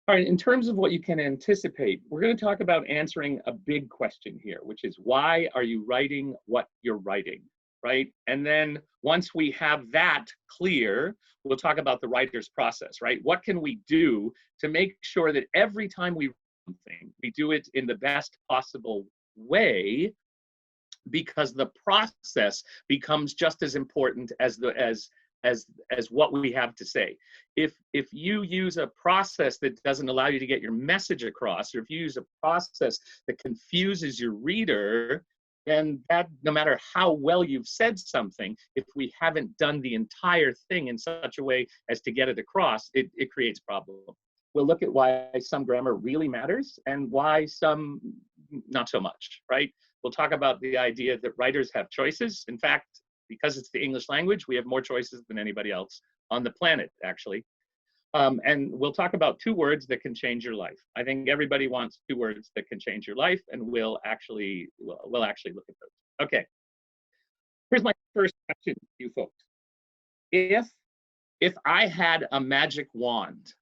All right, in terms of what you can anticipate, we're going to talk about answering a big question here, which is why are you writing what you're writing, right? And then once we have that clear, we'll talk about the writer's process, right? What can we do to make sure that every time we write something, we do it in the best possible way, because the process becomes just as important as what we have to say. If you use a process that doesn't allow you to get your message across, or if you use a process that confuses your reader, then that, no matter how well you've said something, if we haven't done the entire thing in such a way as to get it across, it creates problems. We'll look at why some grammar really matters and why some not so much, right? We'll talk about the idea that writers have choices. In fact, because it's the English language, we have more choices than anybody else on the planet, actually. And we'll talk about 2 words that can change your life. I think everybody wants 2 words that can change your life, and we'll actually look at those. Okay. Here's my first question to you folks. If I had a magic wand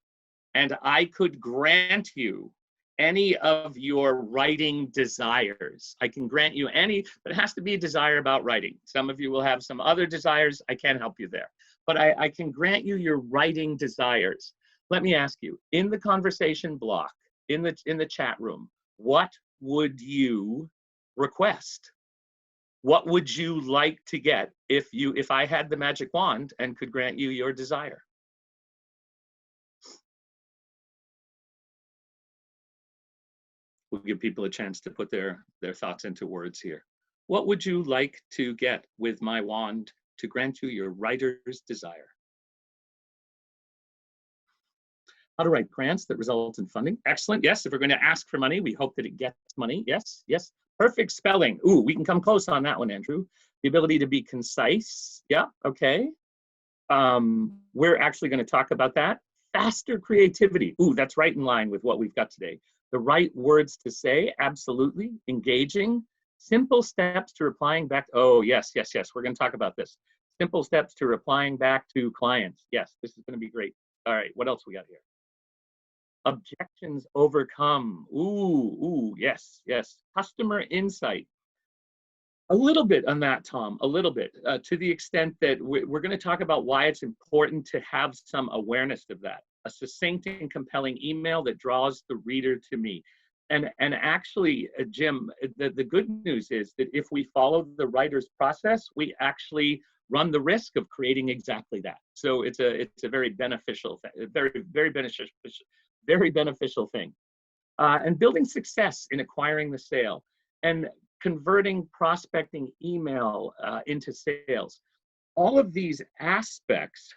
and I could grant you any of your writing desires. I can grant you any, but it has to be a desire about writing. Some of you will have some other desires. I can't help you there. But I can grant you your writing desires. Let me ask you, in the conversation block, in the chat room, what would you request? What would you like to get if I had the magic wand and could grant you your desire? We'll give people a chance to put their thoughts into words here. What would you like to get with my wand to grant you your writer's desire? How to write grants that result in funding. Excellent. Yes, if we're going to ask for money, we hope that it gets money. Yes, yes. Perfect spelling. Ooh, we can come close on that one, Andrew. The ability to be concise. Yeah, okay. We're actually going to talk about that. Faster creativity. Ooh, that's right in line with what we've got today. The right words to say, absolutely. Engaging. Simple steps to replying back. Oh, yes, yes, yes. We're going to talk about this. Simple steps to replying back to clients. Yes, this is going to be great. All right, what else we got here? Objections overcome. Ooh, yes, yes. Customer insight. A little bit on that, Tom, a little bit, to the extent that we're going to talk about why it's important to have some awareness of that. A succinct and compelling email that draws the reader to me. And actually, Jim, the good news is that if we follow the writer's process, we actually run the risk of creating exactly that. So it's a very beneficial, very beneficial thing. And building success in acquiring the sale. And converting prospecting email into sales. All of these aspects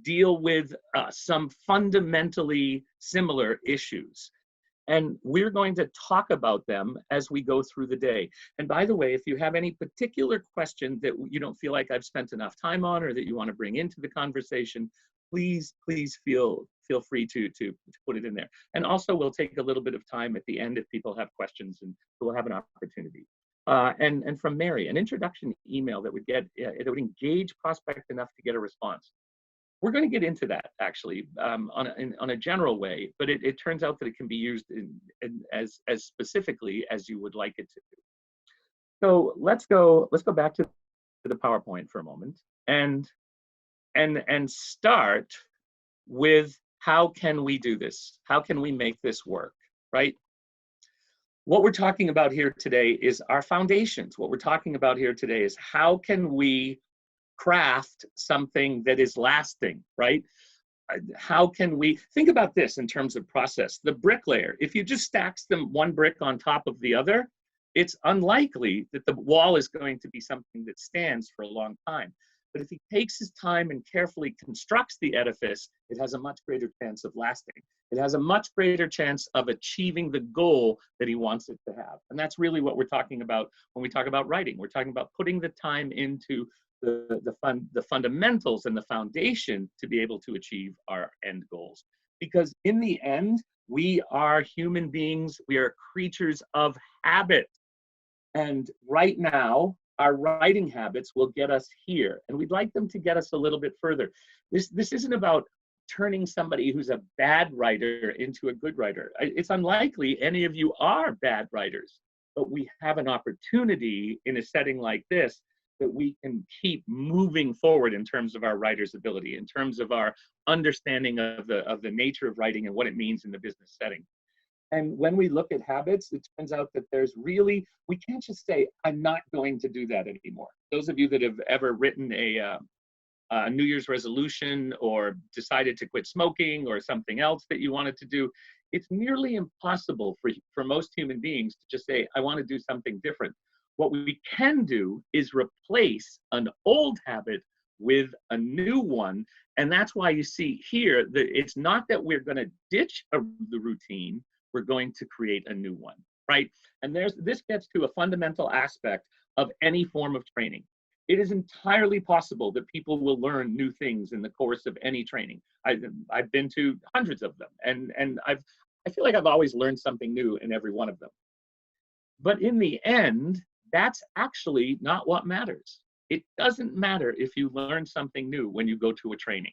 deal with some fundamentally similar issues. And we're going to talk about them as we go through the day. And by the way, if you have any particular question that you don't feel like I've spent enough time on or that you want to bring into the conversation, please feel free to put it in there. And also, we'll take a little bit of time at the end if people have questions, and we'll have an opportunity. And from Mary, an introduction email that would engage prospect enough to get a response. We're going to get into that actually on a general way, but it turns out that it can be used as specifically as you would like it to. So let's go back to the PowerPoint for a moment and start with how can we do this? How can we make this work, right? What we're talking about here today is our foundations. What we're talking about here today is how can we craft something that is lasting, right? How can we think about this in terms of process? The bricklayer, if you just stacks them one brick on top of the other, it's unlikely that the wall is going to be something that stands for a long time. But if he takes his time and carefully constructs the edifice, it has a much greater chance of lasting. It has a much greater chance of achieving the goal that he wants it to have. And that's really what we're talking about when we talk about writing. We're talking about putting the time into the fundamentals and the foundation to be able to achieve our end goals. Because in the end, we are human beings. We are creatures of habit. And right now, our writing habits will get us here, and we'd like them to get us a little bit further. This isn't about turning somebody who's a bad writer into a good writer. It's unlikely any of you are bad writers, but we have an opportunity in a setting like this that we can keep moving forward in terms of our writer's ability, in terms of our understanding of the nature of writing and what it means in the business setting. And when we look at habits, it turns out that there's really, we can't just say, I'm not going to do that anymore. Those of you that have ever written a New Year's resolution or decided to quit smoking or something else that you wanted to do, it's nearly impossible for most human beings to just say, I want to do something different. What we can do is replace an old habit with a new one. And that's why you see here that it's not that we're going to ditch the routine, we're going to create a new one, right? And this gets to a fundamental aspect of any form of training. It is entirely possible that people will learn new things in the course of any training. I've been to hundreds of them, and I feel like I've always learned something new in every one of them. But in the end, that's actually not what matters. It doesn't matter if you learn something new when you go to a training.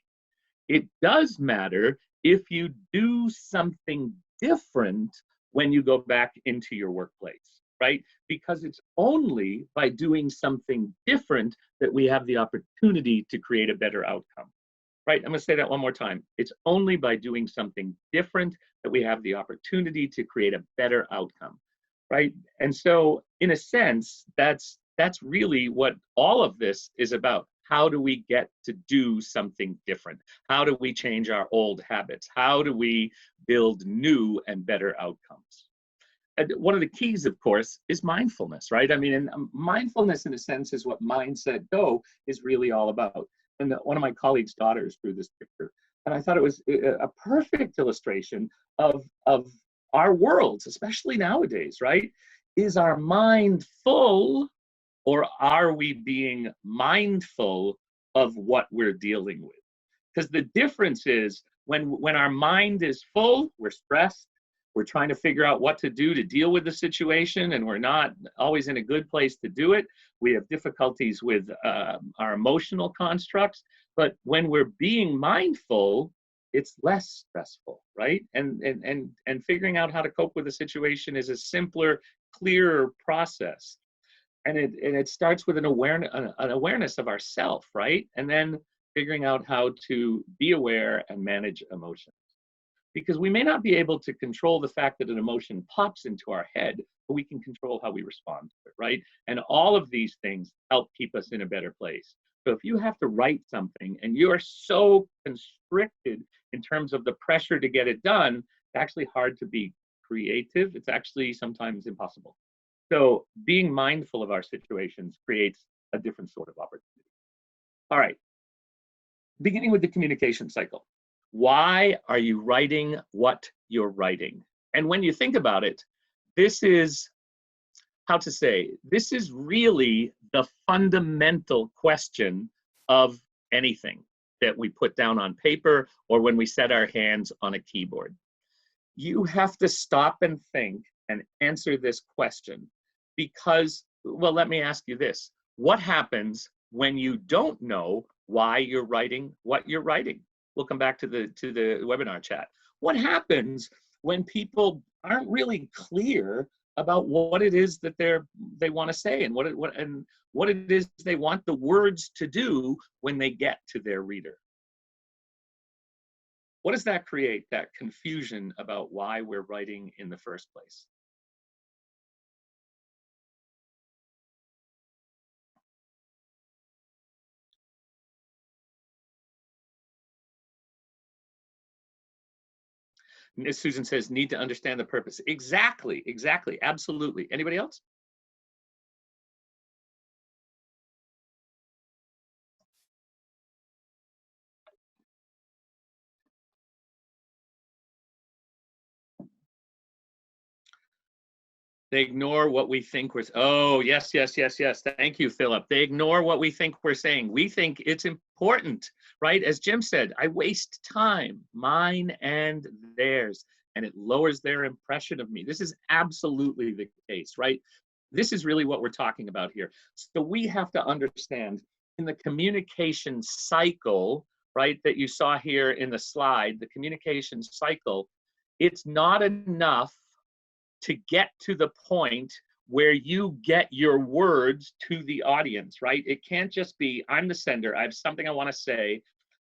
It does matter if you do something different when you go back into your workplace, right? Because it's only by doing something different that we have the opportunity to create a better outcome, right? I'm going to say that one more time. It's only by doing something different that we have the opportunity to create a better outcome, right? And so, in a sense, that's really what all of this is about. How do we get to do something different? How do we change our old habits? How do we build new and better outcomes? And one of the keys, of course, is mindfulness, right? I mean, and mindfulness, in a sense, is what Mindset Go is really all about. And one of my colleagues' daughters drew this picture, and I thought it was a perfect illustration of our worlds, especially nowadays, right? Is our mind full, or are we being mindful of what we're dealing with? Because the difference is when our mind is full, we're stressed, we're trying to figure out what to do to deal with the situation, and we're not always in a good place to do it. We have difficulties with our emotional constructs, but when we're being mindful, it's less stressful, right? And figuring out how to cope with the situation is a simpler, clearer process. And it starts with an awareness of ourself, right? And then figuring out how to be aware and manage emotions. Because we may not be able to control the fact that an emotion pops into our head, but we can control how we respond to it, right? And all of these things help keep us in a better place. So if you have to write something and you are so constricted in terms of the pressure to get it done, it's actually hard to be creative. It's actually sometimes impossible. So being mindful of our situations creates a different sort of opportunity. All right, beginning with the communication cycle. Why are you writing what you're writing? And when you think about it, this is, how to say, this is really the fundamental question of anything that we put down on paper or when we set our hands on a keyboard. You have to stop and think and answer this question because, well, let me ask you this. What happens when you don't know why you're writing what you're writing? We'll come back to the webinar chat. What happens when people aren't really clear about what it is that they want to say and what it is they want the words to do when they get to their reader? What does that create, that confusion about why we're writing in the first place? Miss Susan says, need to understand the purpose. Exactly, absolutely. Anybody else? They ignore what we think we're, oh, yes. Thank you, Philip. They ignore what we think we're saying. We think it's important, right? As Jim said, I waste time, mine and theirs, and it lowers their impression of me. This is absolutely the case, right? This is really what we're talking about here. So we have to understand in the communication cycle, right, that you saw here in the slide, the communication cycle, it's not enough to get to the point where you get your words to the audience, right? It can't just be, I'm the sender, I have something I want to say,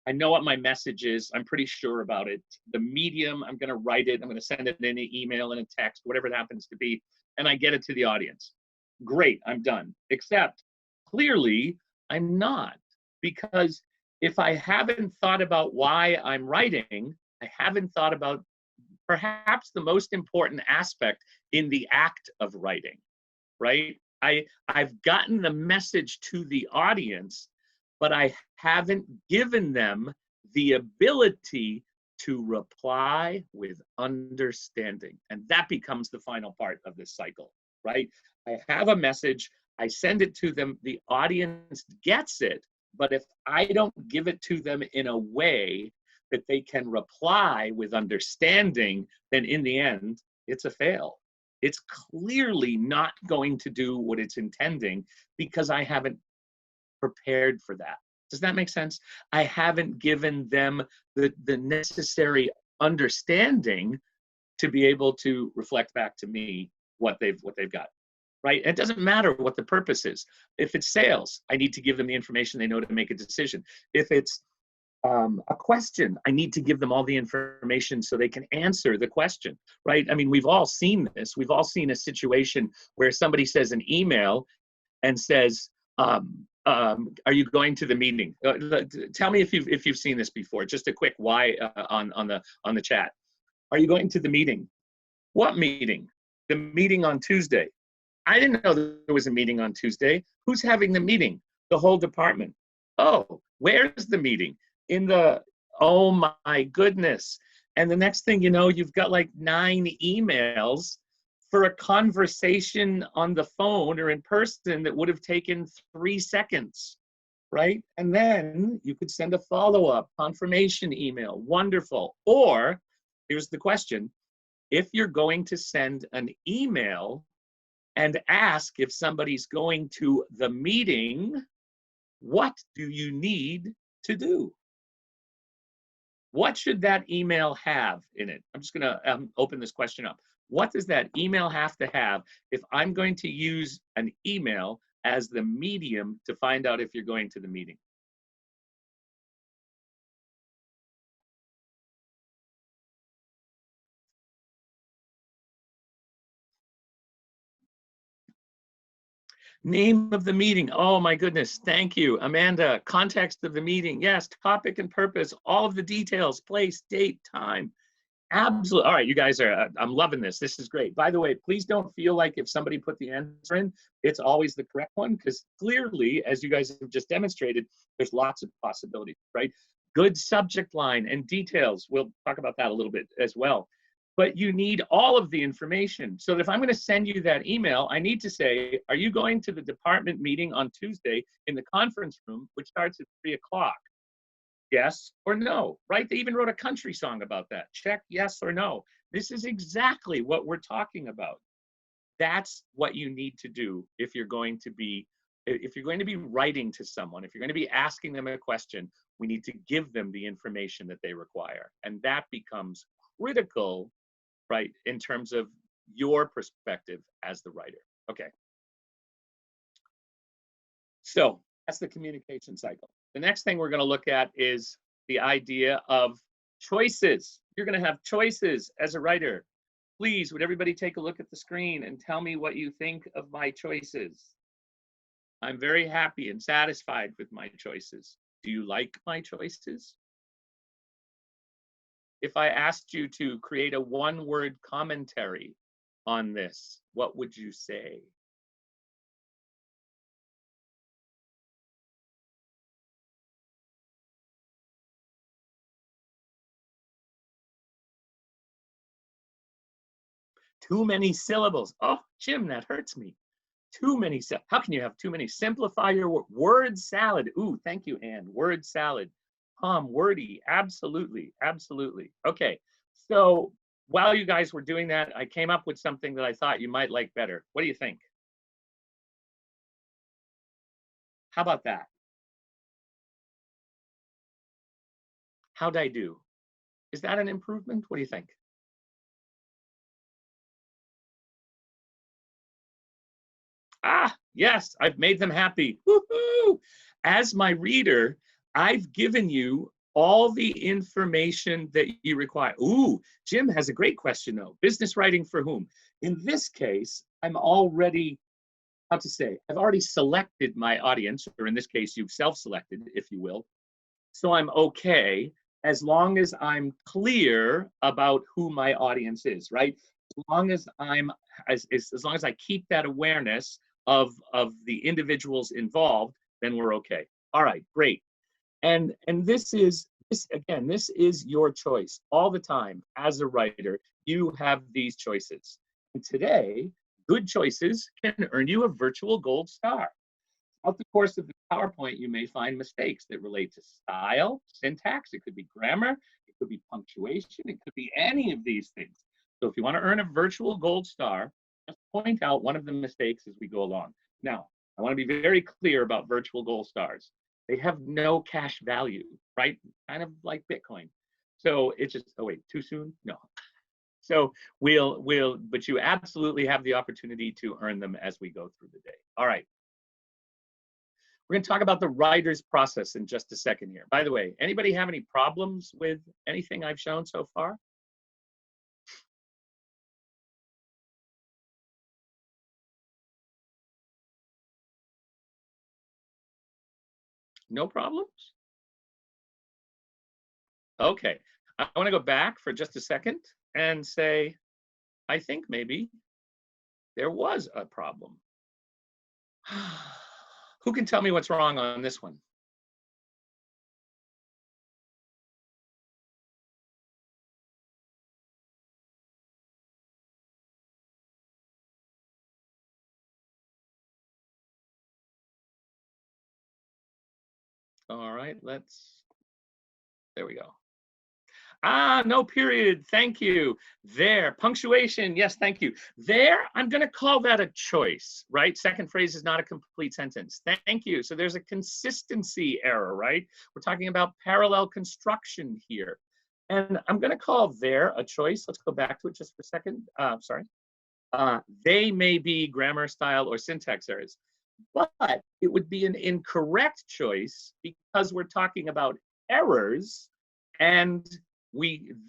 I know what my message is, I'm pretty sure about it. The medium, I'm going to write it, I'm going to send it in an email, in a text, whatever it happens to be, and I get it to the audience. Great, I'm done. Except, clearly, I'm not. Because if I haven't thought about why I'm writing, I haven't thought about perhaps the most important aspect in the act of writing, right? I've gotten the message to the audience, but I haven't given them the ability to reply with understanding. And that becomes the final part of this cycle, right? I have a message, I send it to them, the audience gets it, but if I don't give it to them in a way that they can reply with understanding, then in the end, it's a fail. It's clearly not going to do what it's intending because I haven't prepared for that. Does that make sense? I haven't given them the necessary understanding to be able to reflect back to me what they've got. Right? It doesn't matter what the purpose is. If it's sales, I need to give them the information they know to make a decision. If it's a question, I need to give them all the information so they can answer the question, right? I mean, we've all seen this. We've all seen a situation where somebody says an email and says, are you going to the meeting? Tell me if you've seen this before. Just a quick why on the chat. Are you going to the meeting? What meeting? The meeting on Tuesday. I didn't know there was a meeting on Tuesday. Who's having the meeting? The whole department. Oh, where's the meeting? In the, oh my goodness. And the next thing you know, you've got like 9 emails for a conversation on the phone or in person that would have taken 3 seconds, right? And then you could send a follow-up confirmation email. Wonderful. Or here's the question. If you're going to send an email and ask if somebody's going to the meeting, what do you need to do? What should that email have in it? I'm just going to open this question up. What does that email have to have if I'm going to use an email as the medium to find out if you're going to the meeting? Name of the meeting. Oh my goodness. Thank you, Amanda. Context of the meeting. Yes. Topic and purpose. All of the details. Place, date, time. Absolutely. All right, you guys are, I'm loving this. This is great. By the way, please don't feel like if somebody put the answer in, it's always the correct one, because clearly, as you guys have just demonstrated, there's lots of possibilities, right? Good subject line and details. We'll talk about that a little bit as well. But you need all of the information. So if I'm going to send you that email, I need to say, are you going to the department meeting on Tuesday in the conference room, which starts at 3 o'clock? Yes or no, right? They even wrote a country song about that. Check yes or no. This is exactly what we're talking about. That's what you need to do if you're going to be writing to someone, if you're going to be asking them a question, we need to give them the information that they require. And that becomes critical, right, in terms of your perspective as the writer. Okay. So that's the communication cycle. The next thing we're going to look at is the idea of choices. You're going to have choices as a writer. Please, would everybody take a look at the screen and tell me what you think of my choices? I'm very happy and satisfied with my choices. Do you like my choices? If I asked you to create a one-word commentary on this, what would you say? Too many syllables. Oh, Jim, that hurts me. Too many. How can you have too many? Simplify your word salad. Ooh, thank you, Anne. Word salad. Wordy. Absolutely. Absolutely. Okay. So while you guys were doing that, I came up with something that I thought you might like better. What do you think? How about that? How'd I do? Is that an improvement? What do you think? Ah, yes, I've made them happy. Woohoo! As my reader, I've given you all the information that you require. Ooh, Jim has a great question though. Business writing for whom? In this case, I'm already, how to say, I've already selected my audience, or in this case, you've self-selected, if you will. So I'm okay as long as I'm clear about who my audience is, right? As long as I'm, as long as I keep that awareness of the individuals involved, then we're okay. All right, great. And this is, this again, this is your choice all the time. As a writer, you have these choices. And today, good choices can earn you a virtual gold star. Throughout the course of the PowerPoint, you may find mistakes that relate to style, syntax, it could be grammar, it could be punctuation, it could be any of these things. So if you want to earn a virtual gold star, just point out one of the mistakes as we go along. Now, I want to be very clear about virtual gold stars. They have no cash value, right? Kind of like Bitcoin. So it's just, oh wait, too soon? No. So but you absolutely have the opportunity to earn them as we go through the day. All right. We're going to talk about the writer's process in just a second here. By the way, anybody have any problems with anything I've shown so far? No problems? Okay. I want to go back for just a second and say, I think maybe there was a problem. Who can tell me what's wrong on this one? All right, there we go. Ah, no period. Thank you. There, punctuation. Yes, thank you. There, I'm going to call that a choice, right? Second phrase is not a complete sentence. Thank you. So there's a consistency error, right? We're talking about parallel construction here. And I'm going to call there a choice. Let's go back to it just for a second. Sorry. They may be grammar, style, or syntax errors, but it would be an incorrect choice because we're talking about errors, and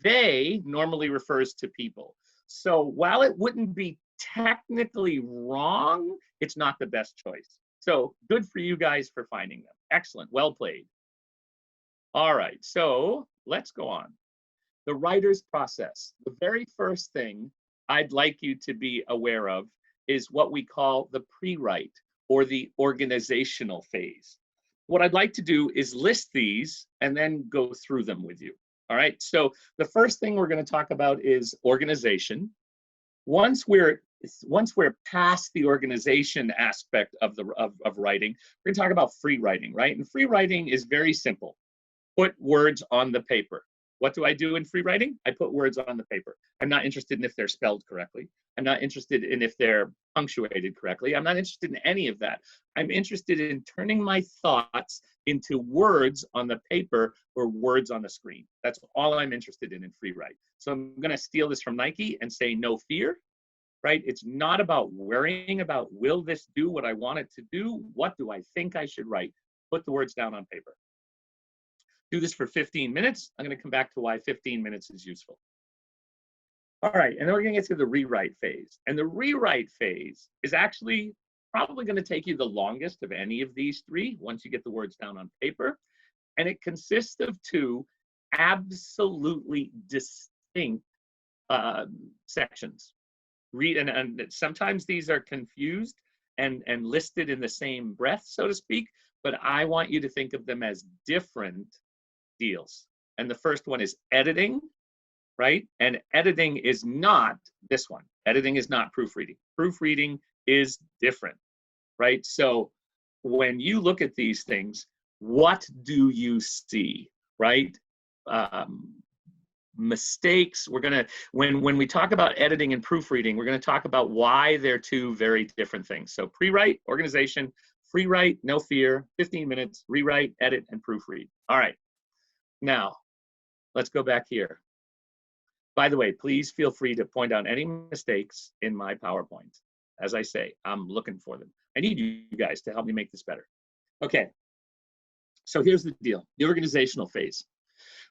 they normally refers to people. So while it wouldn't be technically wrong, it's not the best choice. So good for you guys for finding them. Excellent, well played. All right, so let's go on. The writer's process. The very first thing I'd like you to be aware of is what we call the pre-write, or the organizational phase. What I'd like to do is list these and then go through them with you. All right, so the first thing we're going to talk about is organization. Once we're past the organization aspect of writing, we're going to talk about free writing, right? And free writing is very simple. Put words on the paper. What do I do in free writing? I put words on the paper. I'm not interested in if they're spelled correctly. I'm not interested in if they're punctuated correctly. I'm not interested in any of that. I'm interested in turning my thoughts into words on the paper or words on the screen. That's all I'm interested in free write. So I'm going to steal this from Nike and say no fear, right? It's not about worrying about, will this do what I want it to do? What do I think I should write? Put the words down on paper. Do this for 15 minutes. I'm going to come back to why 15 minutes is useful. All right, and then we're going to get to the rewrite phase. And the rewrite phase is actually probably going to take you the longest of any of these three once you get the words down on paper. And it consists of two absolutely distinct sections. And sometimes these are confused and listed in the same breath, so to speak, but I want you to think of them as different deals. And the first one is editing, right? And editing is not this one. Editing is not proofreading. Proofreading is different, right? So when you look at these things, what do you see, right? Mistakes. We're gonna, when we talk about editing and proofreading, we're gonna talk about why they're two very different things. So pre-write, organization, free write, no fear, 15 minutes, rewrite, edit, and proofread. All right. Now, let's go back here. By the way, please feel free to point out any mistakes in my PowerPoint. As I say, I'm looking for them. I need you guys to help me make this better. Okay, so here's the deal, the organizational phase.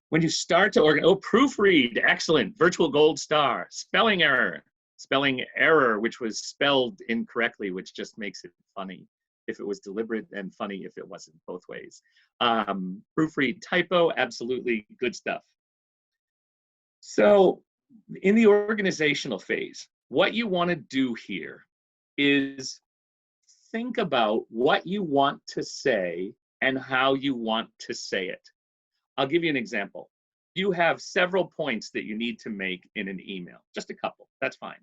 When you start to organize, oh, proofread, excellent, virtual gold star, spelling error, which was spelled incorrectly, which just makes it funny if it was deliberate and funny if it wasn't, both ways. Proofread typo, absolutely good stuff. So in the organizational phase, what you want to do here is think about what you want to say and how you want to say it. I'll give you an example. You have several points that you need to make in an email, just a couple, that's fine.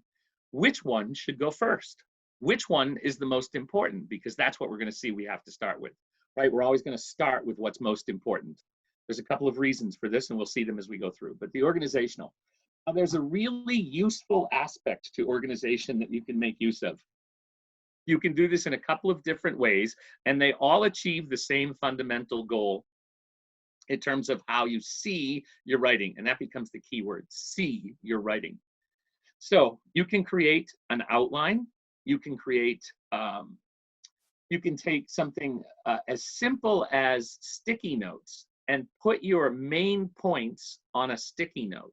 Which one should go first? Which one is the most important? Because that's what we're going to see we have to start with, right? We're always going to start with what's most important. There's a couple of reasons for this, and we'll see them as we go through. But the organizational, there's a really useful aspect to organization that you can make use of. You can do this in a couple of different ways, and they all achieve the same fundamental goal in terms of how you see your writing, and that becomes the key word, see your writing. So you can create an outline. You can create, you can take something as simple as sticky notes and put your main points on a sticky note.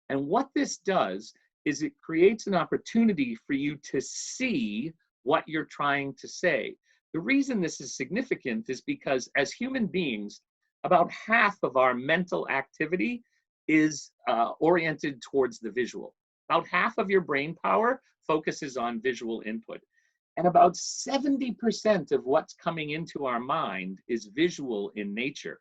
And what this does is it creates an opportunity for you to see what you're trying to say. The reason this is significant is because as human beings, about half of our mental activity is oriented towards the visual. About half of your brain power focuses on visual input. And about 70% of what's coming into our mind is visual in nature.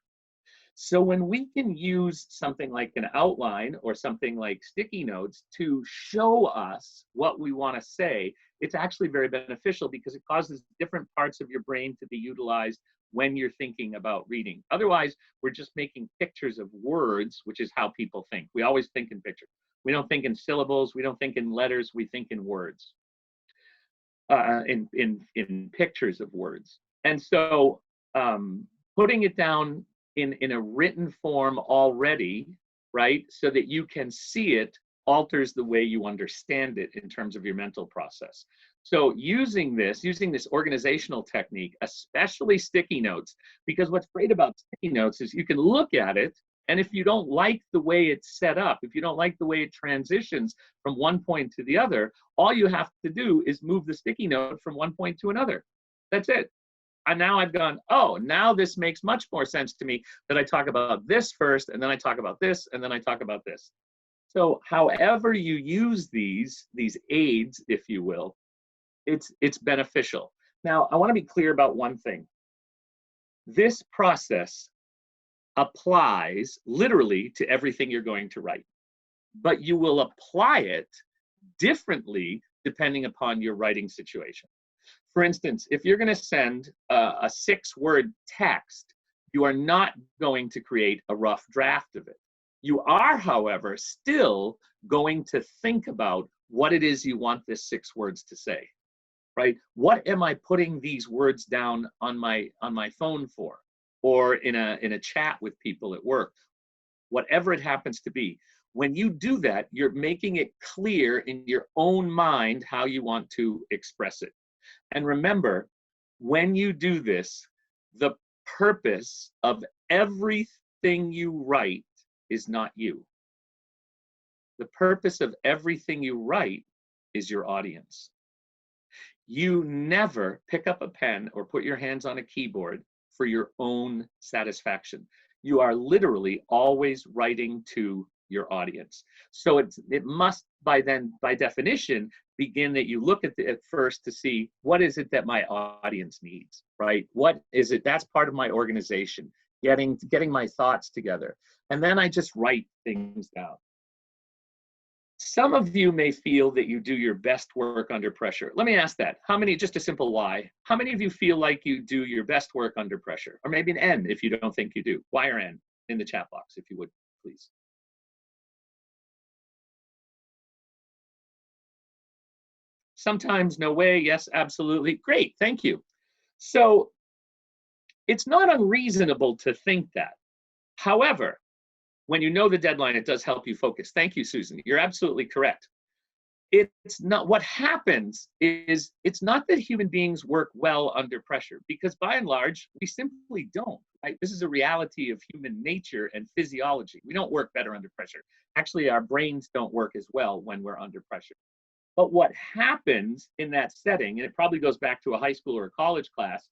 So when we can use something like an outline or something like sticky notes to show us what we want to say, it's actually very beneficial because it causes different parts of your brain to be utilized when you're thinking about reading. Otherwise, we're just making pictures of words, which is how people think. We always think in pictures. We don't think in syllables, we don't think in letters, we think in words, in pictures of words. And so putting it down in a written form already, right, so that you can see it alters the way you understand it in terms of your mental process. So using this organizational technique, especially sticky notes, because what's great about sticky notes is you can look at it, and if you don't like the way it's set up, if you don't like the way it transitions from one point to the other, all you have to do is move the sticky note from one point to another. That's it. And now I've gone, oh, now this makes much more sense to me that I talk about this first, and then I talk about this, and then I talk about this. So however you use these aids, if you will, it's beneficial. Now, I want to be clear about one thing. This process applies literally to everything you're going to write, but you will apply it differently depending upon your writing situation. For instance, if you're going to send a 6-word text, you are not going to create a rough draft of it. You are, however, still going to think about what it is you want this 6 words to say, right? What am I putting these words down on my phone for, or in a chat with people at work, whatever it happens to be. When you do that, you're making it clear in your own mind how you want to express it. And remember, when you do this, the purpose of everything you write is not you. The purpose of everything you write is your audience. You never pick up a pen or put your hands on a keyboard for your own satisfaction. You are literally always writing to your audience. So it must, by definition, begin that you look at it first to see what is it that my audience needs, right? What is it? That's part of my organization, getting my thoughts together. And then I just write things down. Some of you may feel that you do your best work under pressure. Let me ask that. How many, just a simple why, how many of you feel like you do your best work under pressure? Or maybe an N if you don't think you do. Y or N in the chat box, if you would, please. Sometimes, no way, yes, absolutely. Great, thank you. So it's not unreasonable to think that. However, when you know the deadline, it does help you focus. Thank you, Susan. You're absolutely correct. It's not, what happens is, it's not that human beings work well under pressure, because by and large, we simply don't, right? This is a reality of human nature and physiology. We don't work better under pressure. Actually, our brains don't work as well when we're under pressure. But what happens in that setting, and it probably goes back to a high school or a college class,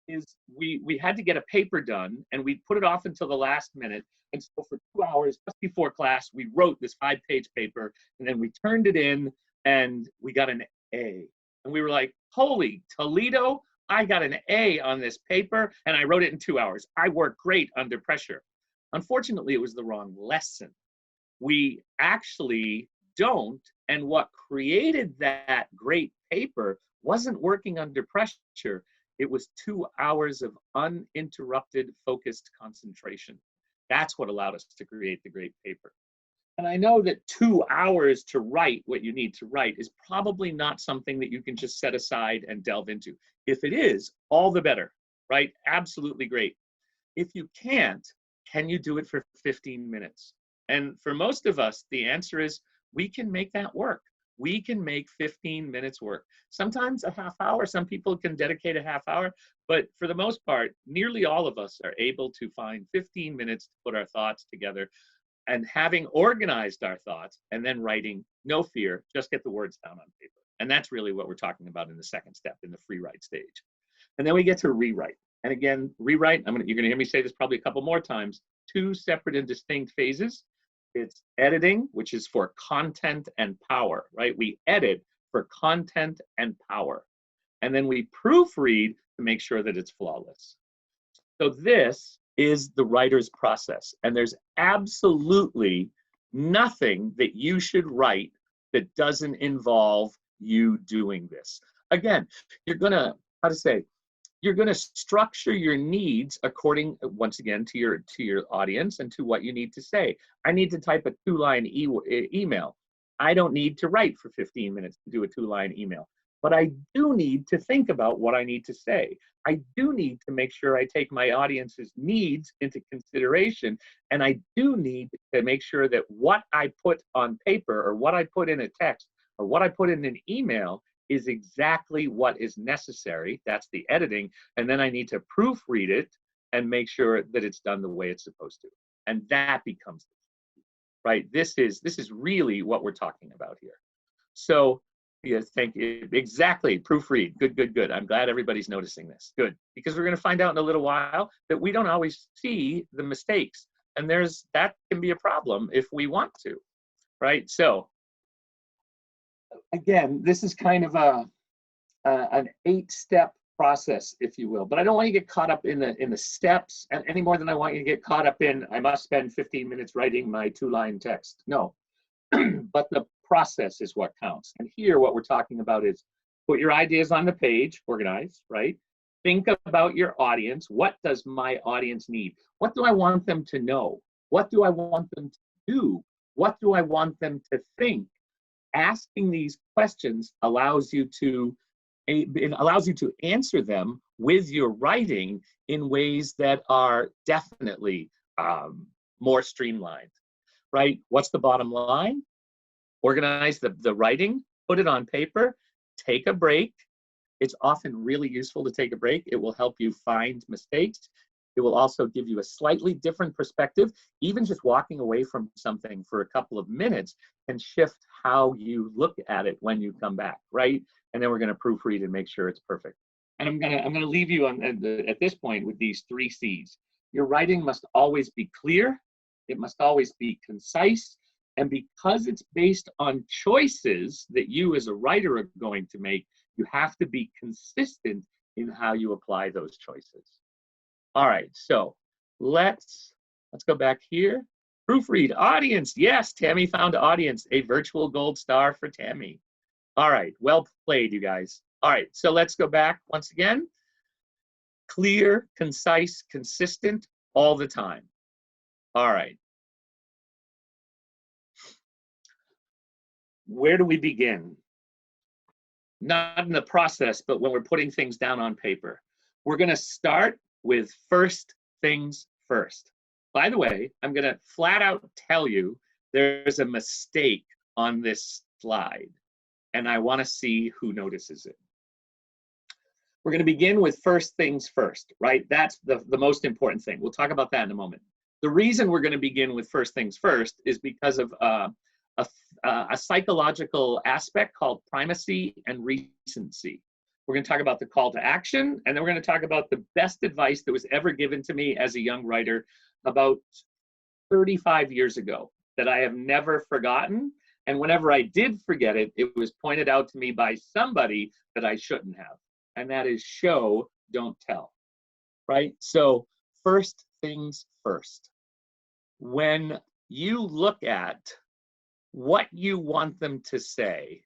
is we had to get a paper done, and we put it off until the last minute. And so for 2 hours just before class, we wrote this 5-page paper, and then we turned it in, and we got an A. And we were like, holy Toledo, I got an A on this paper, and I wrote it in 2 hours. I work great under pressure. Unfortunately, it was the wrong lesson. We actually don't, and what created that great paper wasn't working under pressure. It was 2 hours of uninterrupted, focused concentration. That's what allowed us to create the great paper. And I know that 2 hours to write what you need to write is probably not something that you can just set aside and delve into. If it is, all the better, right? Absolutely great. If you can't, can you do it for 15 minutes? And for most of us, the answer is we can make that work. We can make 15 minutes work. Sometimes a half hour, some people can dedicate a half hour, but for the most part, nearly all of us are able to find 15 minutes to put our thoughts together. And having organized our thoughts and then writing, no fear, just get the words down on paper. And that's really what we're talking about in the second step, in the free write stage. And then we get to rewrite. And again, rewrite, you're gonna hear me say this probably a couple more times, 2 separate and distinct phases. It's editing, which is for content and power, right? We edit for content and power. And then we proofread to make sure that it's flawless. So this is the writer's process. And there's absolutely nothing that you should write that doesn't involve you doing this. Again, you're gonna, you're gonna structure your needs according, once again, to your audience and to what you need to say. I need to type a 2-line email. I don't need to write for 15 minutes to do a 2-line email. But I do need to think about what I need to say. I do need to make sure I take my audience's needs into consideration. And I do need to make sure that what I put on paper, or what I put in a text, or what I put in an email is exactly what is necessary. That's the editing. And then I need to proofread it and make sure that it's done the way it's supposed to. And that becomes, right? This is really what we're talking about here. So, yes, thank you. Exactly. Proofread. Good, good, good. I'm glad everybody's noticing this. Good. Because we're going to find out in a little while that we don't always see the mistakes. And that can be a problem if we want to, right? So again, this is kind of an 8-step process, if you will. But I don't want you to get caught up in the steps any more than I want you to get caught up in, I must spend 15 minutes writing my 2-line text. No. But the process is what counts. And here what we're talking about is put your ideas on the page, organize, right? Think about your audience. What does my audience need? What do I want them to know? What do I want them to do? What do I want them to think? Asking these questions allows you to answer them with your writing in ways that are definitely more streamlined, right? What's the bottom line? Organize the writing, put it on paper, take a break. It's often really useful to take a break. It will help you find mistakes. It will also give you a slightly different perspective. Even just walking away from something for a couple of minutes can shift how you look at it when you come back, right? And then we're going to proofread and make sure it's perfect. And I'm gonna leave you at this point with these 3 C's. Your writing must always be clear. It must always be concise. And because it's based on choices that you as a writer are going to make, you have to be consistent in how you apply those choices. All right, so let's go back here. Proofread audience. Yes, Tammy found audience. A virtual gold star for Tammy. All right, well played, you guys. All right, so let's go back once again. Clear, concise, consistent, all the time. All right. Where do we begin? Not in the process, but when we're putting things down on paper. We're going to start with first things first. By the way, I'm going to flat out tell you there's a mistake on this slide, and I want to see who notices it. We're going to begin with first things first, right? That's the most important thing. We'll talk about that in a moment. The reason we're going to begin with first things first is because of a psychological aspect called primacy and recency. We're going to talk about the call to action, and then we're going to talk about the best advice that was ever given to me as a young writer about 35 years ago that I have never forgotten. And whenever I did forget it, it was pointed out to me by somebody that I shouldn't have. And that is show, don't tell, right? So first things first. When you look at what you want them to say,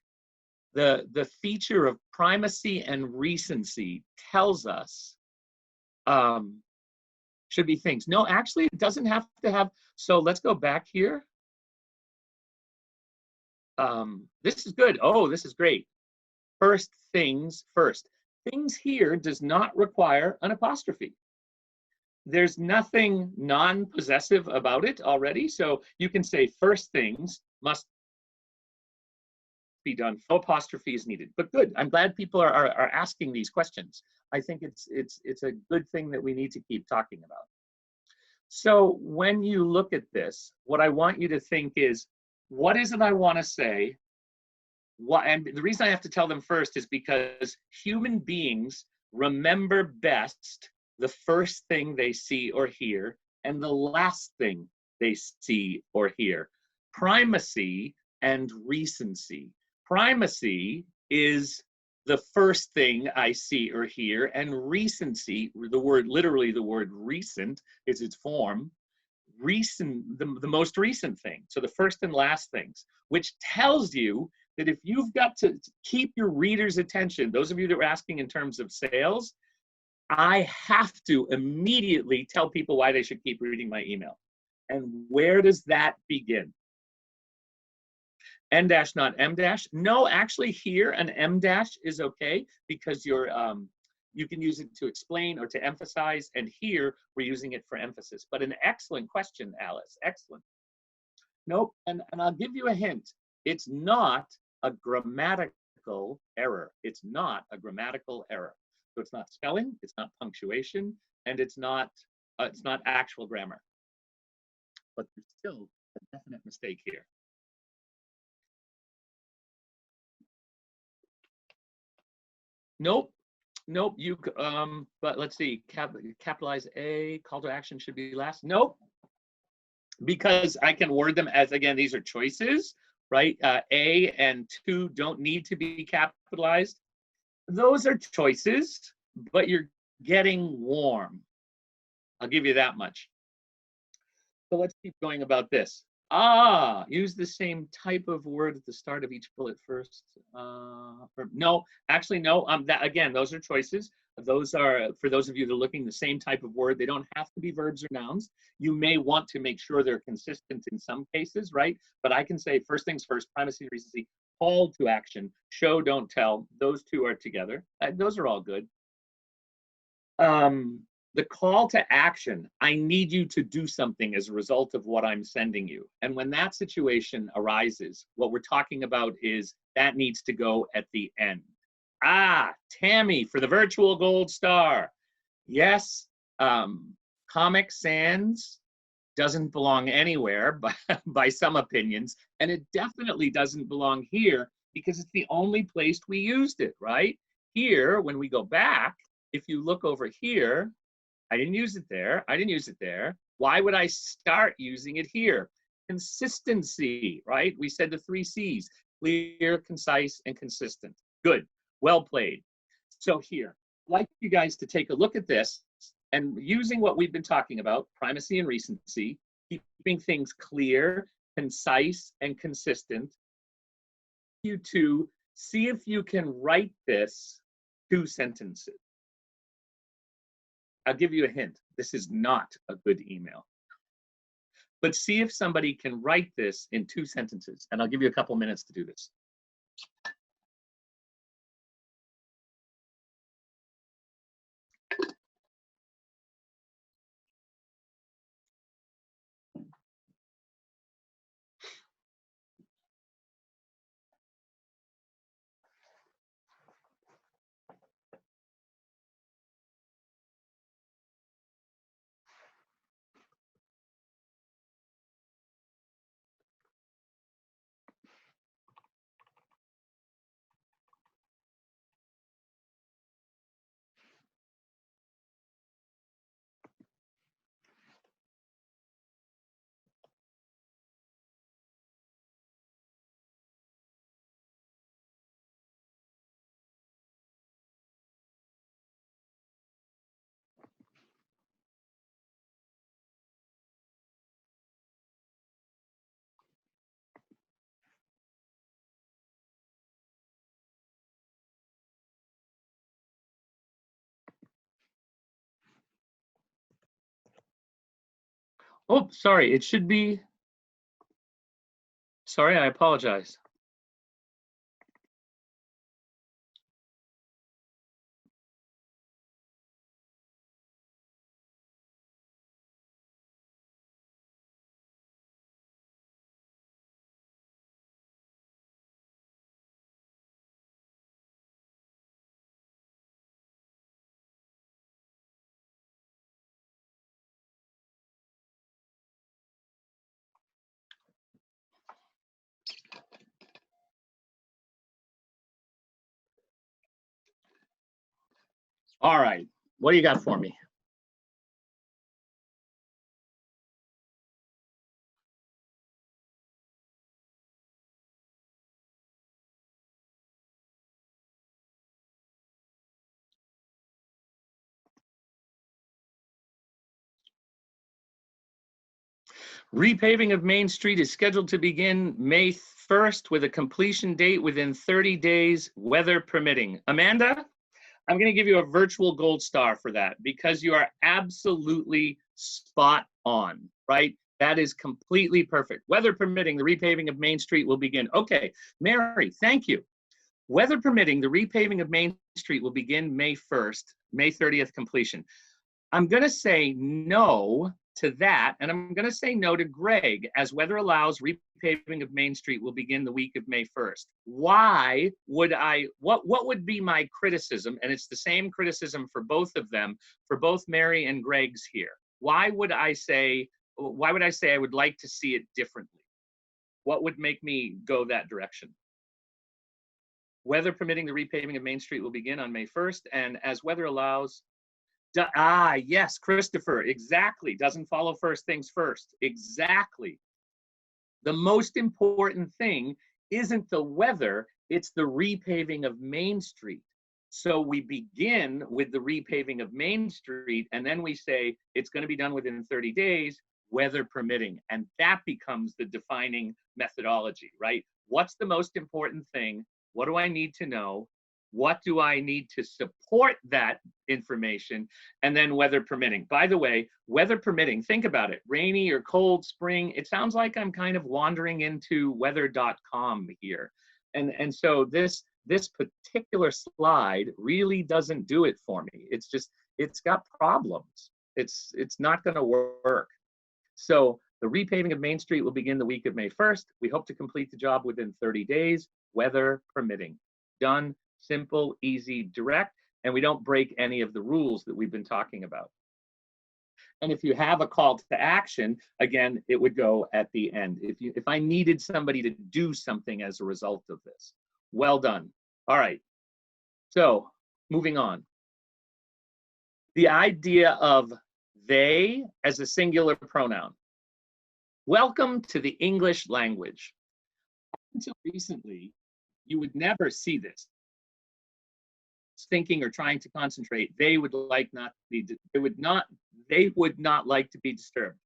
the feature of primacy and recency tells us should be things. No, actually, it doesn't have to have. So let's go back here. This is good. Oh, this is great. First things first. Things here does not require an apostrophe. There's nothing non-possessive about it already. So you can say first things must be done. No apostrophe is needed. But good. I'm glad people are asking these questions. I think it's a good thing that we need to keep talking about. So when you look at this, what I want you to think is, what is it I want to say? And the reason I have to tell them first is because human beings remember best the first thing they see or hear and the last thing they see or hear. Primacy and recency. Primacy is the first thing I see or hear, and recency, the word, literally the word recent is its form, recent, the most recent thing. So the first and last things, which tells you that if you've got to keep your reader's attention, those of you that were asking in terms of sales, I have to immediately tell people why they should keep reading my email. And where does that begin? N dash, not M dash. No, actually here an M dash is okay because you're you can use it to explain or to emphasize, and here we're using it for emphasis. But an excellent question, Alice. Excellent. Nope, and I'll give you a hint. It's not a grammatical error. It's not a grammatical error. So it's not spelling, it's not punctuation, and it's not actual grammar. But there's still a definite mistake here. Nope. Nope. But let's see. Capitalize A. Call to action should be last. Nope. Because I can word them as, again, these are choices, right? A and 2 don't need to be capitalized. Those are choices, but you're getting warm. I'll give you that much. So let's keep going about this. Use the same type of word at the start of each bullet first. No, actually, no. That, again, those are choices. Those are, for those of you that are looking, the same type of word. They don't have to be verbs or nouns. You may want to make sure they're consistent in some cases, right? But I can say first things first, primacy, recency, call to action, show, don't tell. Those two are together. Those are all good. The call to action, I need you to do something as a result of what I'm sending you. And when that situation arises, what we're talking about is that needs to go at the end. Tammy for the virtual gold star. Yes, Comic Sans doesn't belong anywhere by some opinions, and it definitely doesn't belong here because it's the only place we used it, right? Here, when we go back, if you look over here, I didn't use it there. I didn't use it there. Why would I start using it here? Consistency, right? We said the 3 C's, clear, concise, and consistent. Good, well played. So here, I'd like you guys to take a look at this and using what we've been talking about, primacy and recency, keeping things clear, concise, and consistent, you to see if you can write this 2 sentences. I'll give you a hint. This is not a good email. But see if somebody can write this in 2 sentences, and I'll give you a couple minutes to do this. Oh, sorry, it should be, sorry, I apologize. All right, what do you got for me? Repaving of Main Street is scheduled to begin May 1st with a completion date within 30 days, weather permitting. Amanda, I'm going to give you a virtual gold star for that because you are absolutely spot on, right? That is completely perfect. Weather permitting, the repaving of Main Street will begin. Okay, Mary, thank you. Weather permitting, the repaving of Main Street will begin May 1st, May 30th completion. I'm going to say no to that, and I'm going to say no to Greg. As weather allows, repaving of Main Street will begin the week of May 1st. Why would I, what would be my criticism? And it's the same criticism for both of them, for both Mary and Greg's here. Why would I say I would like to see it differently? What would make me go that direction? Weather permitting, the repaving of Main Street will begin on May 1st, and as weather allows, yes, Christopher, exactly. Doesn't follow first things first. Exactly. The most important thing isn't the weather, it's the repaving of Main Street. So we begin with the repaving of Main Street, and then we say it's going to be done within 30 days, weather permitting. And that becomes the defining methodology, right? What's the most important thing? What do I need to know? What do I need to support that information? And then weather permitting. By the way, weather permitting, think about it, rainy or cold spring, it sounds like I'm kind of wandering into weather.com here. And so this particular slide really doesn't do it for me. It's just, it's got problems. It's not gonna work. So the repaving of Main Street will begin the week of May 1st. We hope to complete the job within 30 days, weather permitting. Done. Simple, easy, direct, and we don't break any of the rules that we've been talking about. And if you have a call to action, again, it would go at the end. If I needed somebody to do something as a result of this, well done. All right, so moving on. The idea of they as a singular pronoun. Welcome to the English language. Until recently, you would never see this. Thinking or trying to concentrate, they would not like to be disturbed.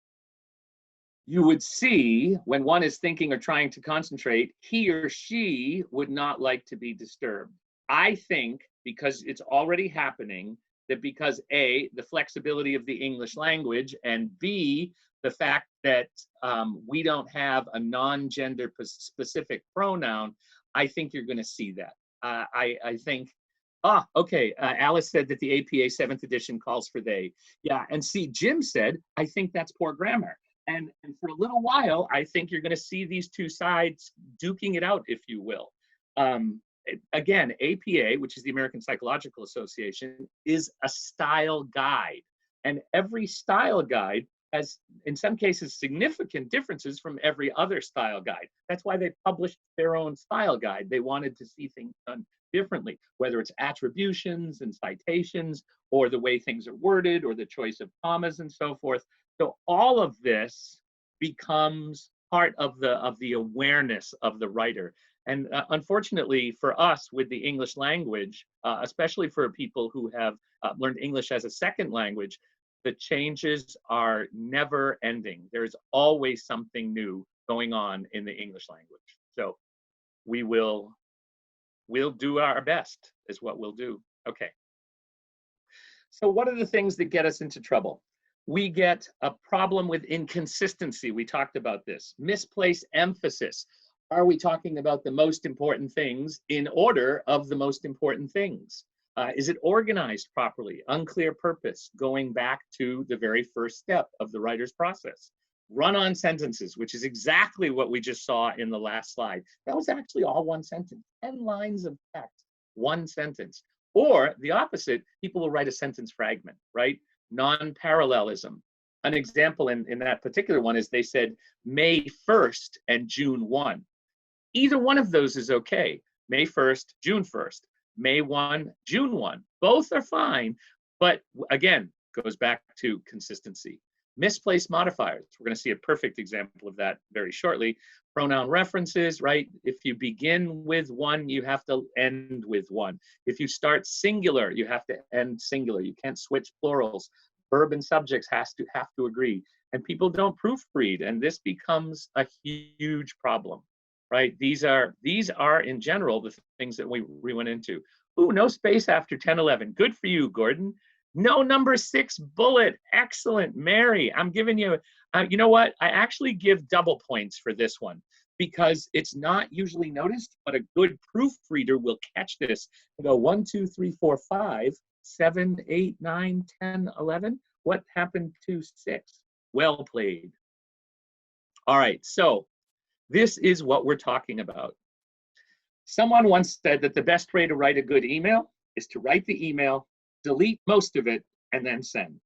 You would see when one is thinking or trying to concentrate, he or she would not like to be disturbed. I think because it's already happening, that because A, the flexibility of the English language, and B, the fact that we don't have a non-gender specific pronoun, I think you're going to see that. I think, okay, Alice said that the APA 7th edition calls for they. Yeah, and see, Jim said, I think that's poor grammar. And for a little while, I think you're going to see these two sides duking it out, if you will. Again, APA, which is the American Psychological Association, is a style guide. And every style guide has, in some cases, significant differences from every other style guide. That's why they published their own style guide. They wanted to see things done differently, whether it's attributions and citations, or the way things are worded, or the choice of commas and so forth. So all of this becomes part of the awareness of the writer. And unfortunately for us with the English language, especially for people who have learned English as a second language, the changes are never ending. There's always something new going on in the English language. So we'll do our best is what we'll do. Okay. So what are the things that get us into trouble? We get a problem with inconsistency. We talked about this. Misplaced emphasis. Are we talking about the most important things in order of the most important things? Is it organized properly? Unclear purpose, going back to the very first step of the writer's process. Run-on sentences, which is exactly what we just saw in the last slide. That was actually all one sentence, 10 lines of text, one sentence. Or the opposite, people will write a sentence fragment, right? Non-parallelism. An example in that particular one is they said May 1st and June 1. Either one of those is okay. May 1st, June 1st, May 1, June 1. Both are fine, but again, goes back to consistency. Misplaced modifiers. We're going to see a perfect example of that very shortly. Pronoun references, right? If you begin with one, you have to end with one. If you start singular, you have to end singular. You can't switch plurals. Verb and subjects have to agree. And people don't proofread, and this becomes a huge problem, right? These are in general the things that we went into. Ooh, no space after 10, 11. Good for you, Gordon. No number 6 bullet. Excellent, Mary. I'm giving you, you know what? I actually give double points for this one because it's not usually noticed, but a good proofreader will catch this and go 1, 2, 3, 4, 5, 7, 8, 9, 10, 11. What happened to 6? Well played. All right, so this is what we're talking about. Someone once said that the best way to write a good email is to write the email, delete most of it, and then send.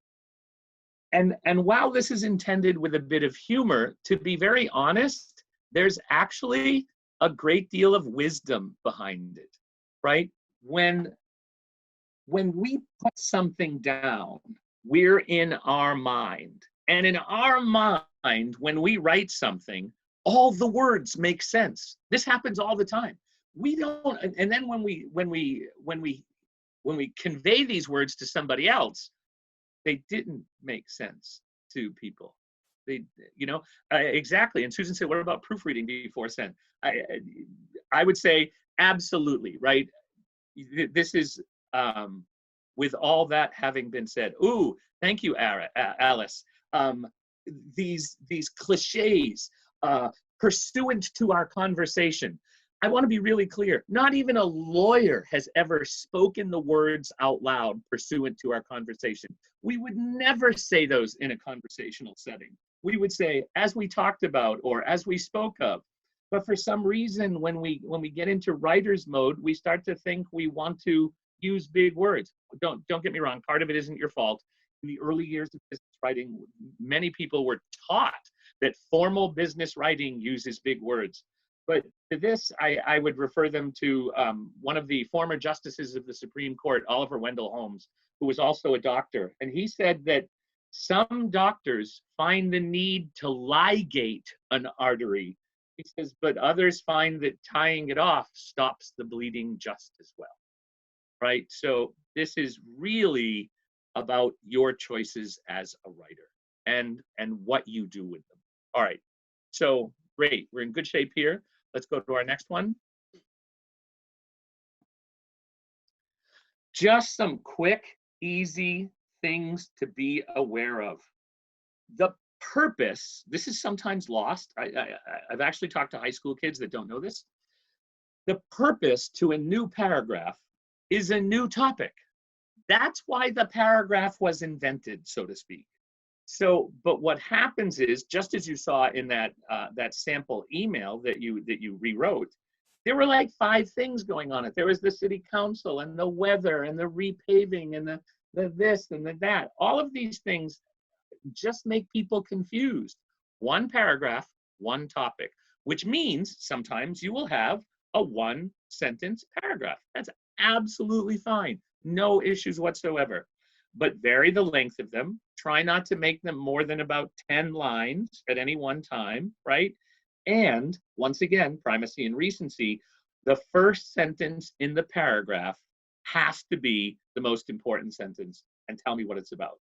And while this is intended with a bit of humor, to be very honest, there's actually a great deal of wisdom behind it, right? When we put something down, we're in our mind. And in our mind, when we write something, all the words make sense. This happens all the time. We don't, and then when we convey these words to somebody else, they didn't make sense to people. They, exactly. And Susan said, "What about proofreading before send?" I would say absolutely, right? This is with all that having been said. Ooh, thank you, Alice. These cliches, pursuant to our conversation. I want to be really clear. Not even a lawyer has ever spoken the words out loud pursuant to our conversation. We would never say those in a conversational setting. We would say, as we talked about, or as we spoke of. But for some reason, when we get into writer's mode, we start to think we want to use big words. Don't get me wrong. Part of it isn't your fault. In the early years of business writing, many people were taught that formal business writing uses big words. But to this, I would refer them to one of the former justices of the Supreme Court, Oliver Wendell Holmes, who was also a doctor. And he said that some doctors find the need to ligate an artery. He says, but others find that tying it off stops the bleeding just as well, right? So this is really about your choices as a writer and what you do with them. All right, so great, we're in good shape here. Let's go to our next one. Just some quick, easy things to be aware of. The purpose, this is sometimes lost. I've actually talked to high school kids that don't know this. The purpose to a new paragraph is a new topic. That's why the paragraph was invented, so to speak. So, but what happens is, just as you saw in that sample email that you rewrote, there were like 5 things going on. There was the city council and the weather and the repaving and the this and the that. All of these things just make people confused. One paragraph, one topic, which means sometimes you will have a 1-sentence paragraph. That's absolutely fine. No issues whatsoever. But vary the length of them. Try not to make them more than about 10 lines at any one time, right? And once again, primacy and recency, the first sentence in the paragraph has to be the most important sentence and tell me what it's about.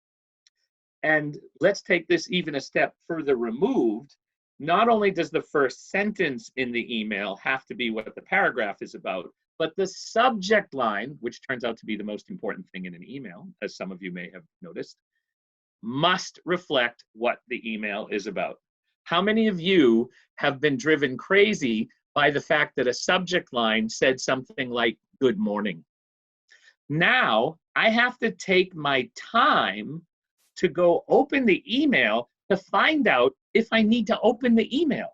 And let's take this even a step further removed. Not only does the first sentence in the email have to be what the paragraph is about, but the subject line, which turns out to be the most important thing in an email, as some of you may have noticed, must reflect what the email is about. How many of you have been driven crazy by the fact that a subject line said something like, good morning? Now I have to take my time to go open the email to find out if I need to open the email.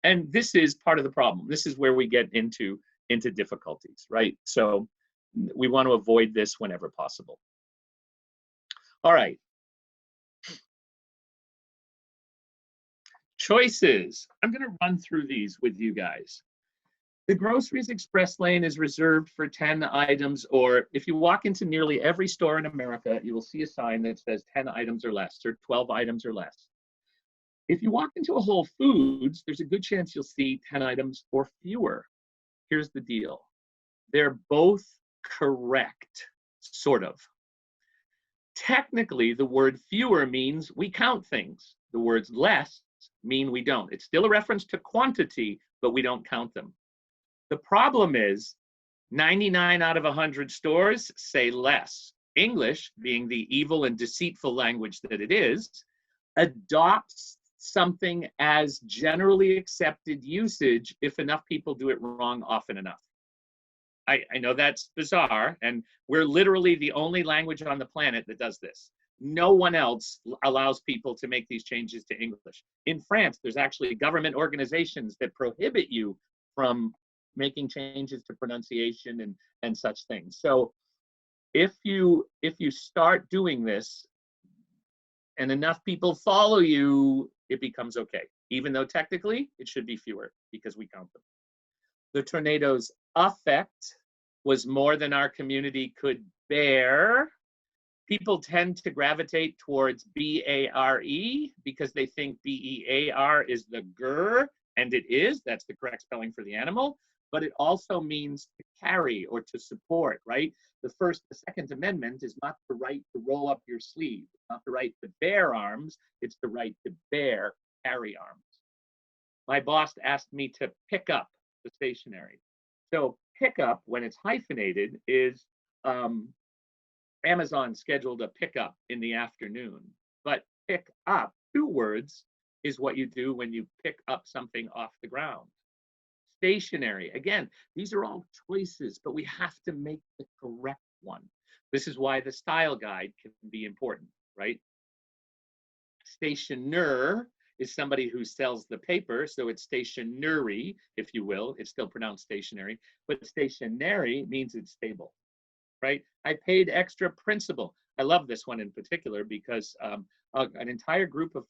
And this is part of the problem. This is where we get into difficulties, right? So we want to avoid this whenever possible. All right. Choices. I'm going to run through these with you guys. The groceries express lane is reserved for 10 items, or if you walk into nearly every store in America, you will see a sign that says 10 items or less, or 12 items or less. If you walk into a Whole Foods, there's a good chance you'll see 10 items or fewer. Here's the deal. They're both correct, sort of. Technically, the word fewer means we count things. The words less mean we don't. It's still a reference to quantity, but we don't count them. The problem is 99 out of 100 stores say less. English, being the evil and deceitful language that it is, adopts something as generally accepted usage if enough people do it wrong often enough. I know that's bizarre, and we're literally the only language on the planet that does this. No one else allows people to make these changes to English. In France, there's actually government organizations that prohibit you from making changes to pronunciation and such things. So if you start doing this and enough people follow you, it becomes okay, even though technically it should be fewer because we count them. The tornado's effect was more than our community could bear. People tend to gravitate towards B-A-R-E because they think B-E-A-R is the ger, and it is. That's the correct spelling for the animal. But it also means to carry or to support, right? The Second Amendment is not the right to roll up your sleeve, not the right to bear arms, it's the right to bear, carry arms. My boss asked me to pick up the stationery. So pick up, when it's hyphenated, is Amazon scheduled a pickup in the afternoon. But pick up, 2 words, is what you do when you pick up something off the ground. Stationary, again, these are all choices, but we have to make the correct one. This is why the style guide can be important, right? Stationer is somebody who sells the paper, so it's stationery, if you will. It's still pronounced stationary, but stationary means it's stable, right? I paid extra principal. I love this one in particular because an entire group of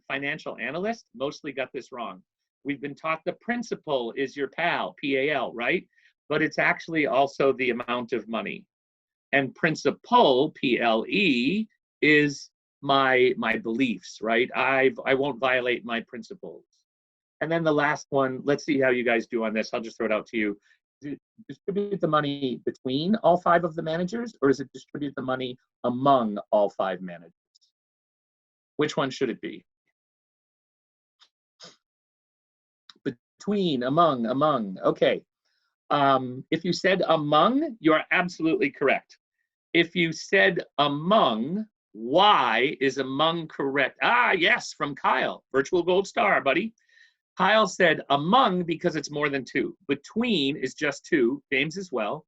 financial analysts mostly got this wrong. We've been taught the principal is your pal, P-A-L, right? But it's actually also the amount of money. And principal, P-L-E, is my beliefs, right? I won't violate my principles. And then the last one, let's see how you guys do on this. I'll just throw it out to you. Distribute the money between all 5 of the managers, or is it distribute the money among all 5 managers? Which one should it be? Between, among, okay. If you said among, you're absolutely correct. If you said among, why is among correct? Ah, yes, from Kyle, virtual gold star, buddy. Kyle said among because it's more than 2. Between is just 2, James as well.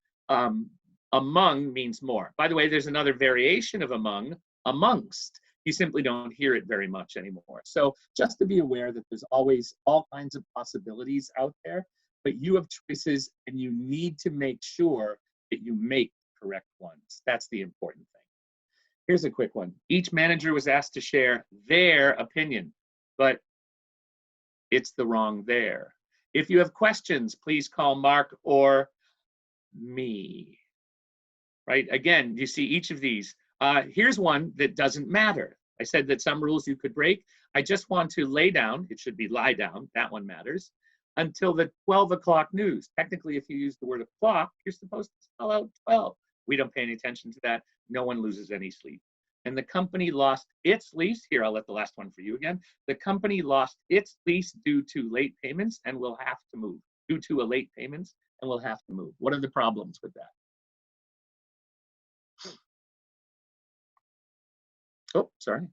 Among means more. By the way, there's another variation of among, amongst. You simply don't hear it very much anymore. So just to be aware that there's always all kinds of possibilities out there, but you have choices and you need to make sure that you make the correct ones. That's the important thing. Here's a quick one. Each manager was asked to share their opinion, but it's the wrong there. If you have questions, please call Mark or me. Right? Again, you see each of these. Here's one that doesn't matter. I said that some rules you could break. I just want to lay down. It should be lie down. That one matters. Until the 12 o'clock news. Technically, if you use the word o'clock, you're supposed to spell out 12. We don't pay any attention to that. No one loses any sleep. And the company lost its lease. Here, I'll let the last one for you again. The company lost its lease due to late payments and will have to move. Due to a late payments and will have to move. What are the problems with that? Oh, sorry.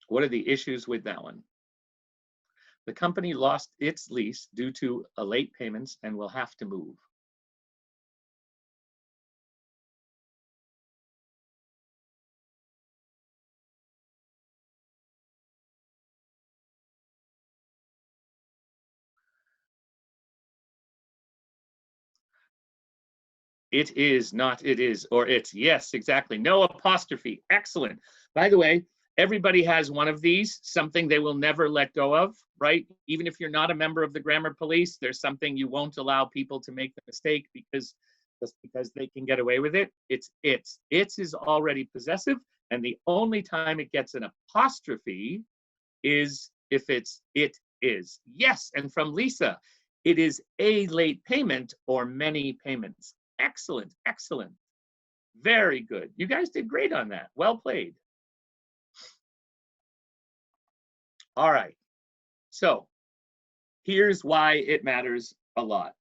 What are the issues with that one? The company lost its lease due to a late payments and will have to move. It is not, it is, or it's. Yes, exactly. No apostrophe. Excellent. By the way, everybody has one of these, something they will never let go of, right? Even if you're not a member of the grammar police, there's something you won't allow people to make the mistake just because they can get away with it. It's its. Its is already possessive, and the only time it gets an apostrophe is if it's it is. Yes, and from Lisa, it is a late payment or many payments. Excellent, excellent. Very good. You guys did great on that. Well played. All right. So here's why it matters a lot.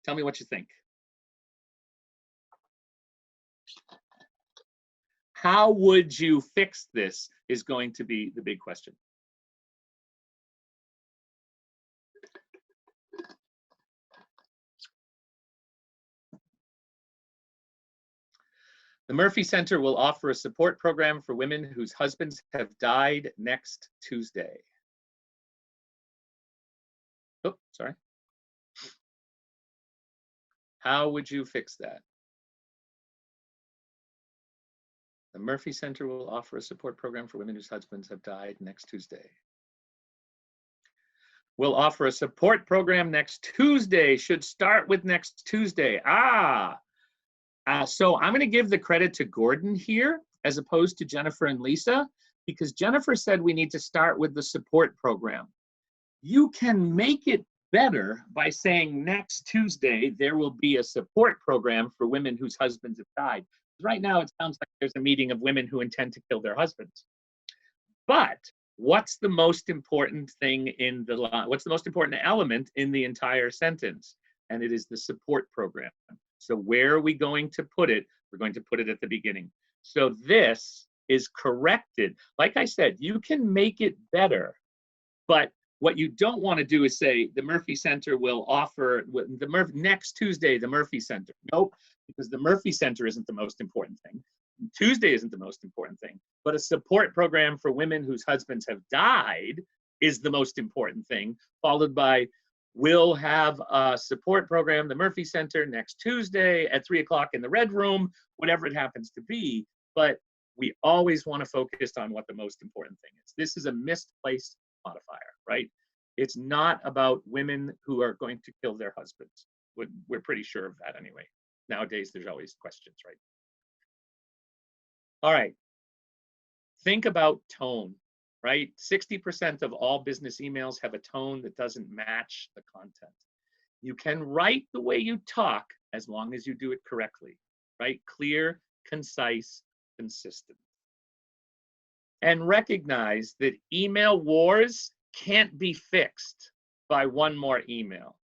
Tell me what you think. How would you fix this is going to be the big question. The Murphy Center will offer a support program for women whose husbands have died next Tuesday. Oh, sorry. How would you fix that? The Murphy Center will offer a support program for women whose husbands have died next Tuesday. We'll offer a support program next Tuesday. Should start with next Tuesday. So I'm going to give the credit to Gordon here as opposed to Jennifer and Lisa, because Jennifer said we need to start with the support program. You can make it better by saying next Tuesday there will be a support program for women whose husbands have died. Right now it sounds like there's a meeting of women who intend to kill their husbands. But what's the most important thing in the line? What's the most important element in the entire sentence? And it is the support program. So where are we going to put it? We're going to put it at the beginning. So this is corrected. Like I said, you can make it better, but what you don't want to do is say the Murphy Center will offer next Tuesday, the Murphy Center. Nope, because the Murphy Center isn't the most important thing. Tuesday isn't the most important thing, but a support program for women whose husbands have died is the most important thing, followed by we'll have a support program, the Murphy Center, next Tuesday at 3 o'clock in the Red Room, whatever it happens to be. But we always want to focus on what the most important thing is. This is a misplaced modifier, right? It's not about women who are going to kill their husbands. We're pretty sure of that anyway. Nowadays, there's always questions, right? All right. Think about tone, right? 60% of all business emails have a tone that doesn't match the content. You can write the way you talk as long as you do it correctly, right? Clear, concise, consistent. And recognize that email wars can't be fixed by one more email.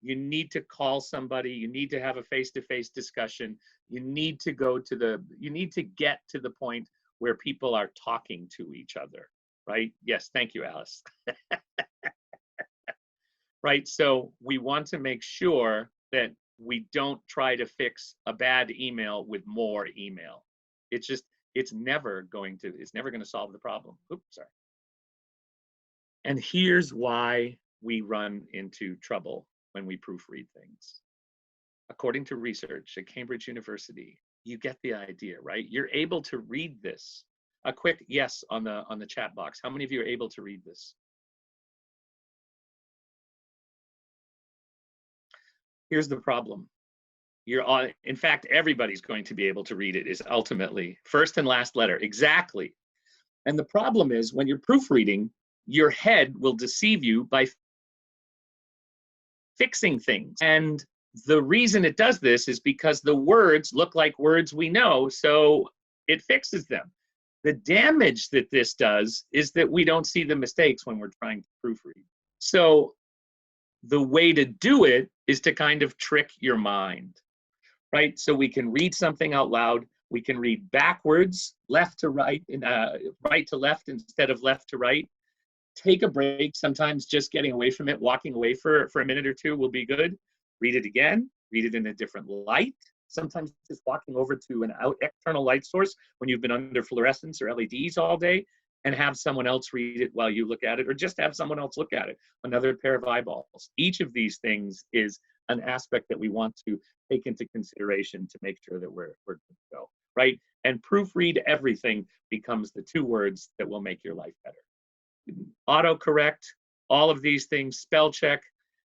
You need to call somebody, you need to have a face-to-face discussion, you need to get to the point where people are talking to each other, right? Yes, thank you, Alice. Right, so we want to make sure that we don't try to fix a bad email with more email. It's never going to solve the problem. Oops, sorry. And here's why we run into trouble when we proofread things. According to research at Cambridge University, you get the idea, right? You're able to read this. A quick yes on the chat box. How many of you are able to read this? Here's the problem. In fact, everybody's going to be able to read it, is ultimately first and last letter, exactly. And the problem is when you're proofreading, your head will deceive you by fixing things. And the reason it does this is because the words look like words we know, so it fixes them. The damage that this does is that we don't see the mistakes when we're trying to proofread. So the way to do it is to kind of trick your mind. right? So we can read something out loud. We can read backwards, left to right, and right to left instead of left to right. Take a break. Sometimes just getting away from it, walking away for a minute or two will be good. Read it again, read it in a different light. Sometimes just walking over to an external light source when you've been under fluorescents or LEDs all day, and have someone else read it while you look at it, or just have someone else look at it, another pair of eyeballs. Each of these things is an aspect that we want to take into consideration to make sure that we're good to go, right? And proofread everything becomes the 2 words that will make your life better. Autocorrect, all of these things, spell check.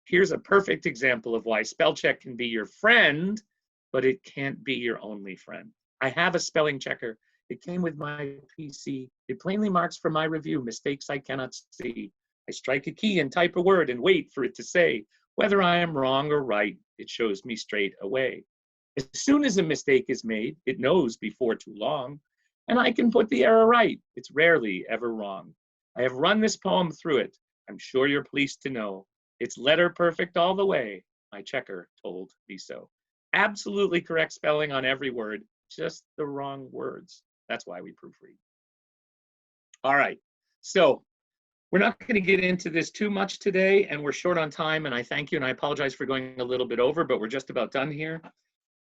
Here's a perfect example of why spell check can be your friend, but it can't be your only friend. I have a spelling checker. It came with my PC. It plainly marks for my review mistakes I cannot see. I strike a key and type a word and wait for it to say. Whether I am wrong or right, it shows me straight away. As soon as a mistake is made, it knows before too long, and I can put the error right. It's rarely ever wrong. I have run this poem through it. I'm sure you're pleased to know. It's letter perfect all the way. My checker told me so. Absolutely correct spelling on every word, just the wrong words. That's why we proofread. All right, so we're not going to get into this too much today, and we're short on time, and I thank you, and I apologize for going a little bit over, but we're just about done here.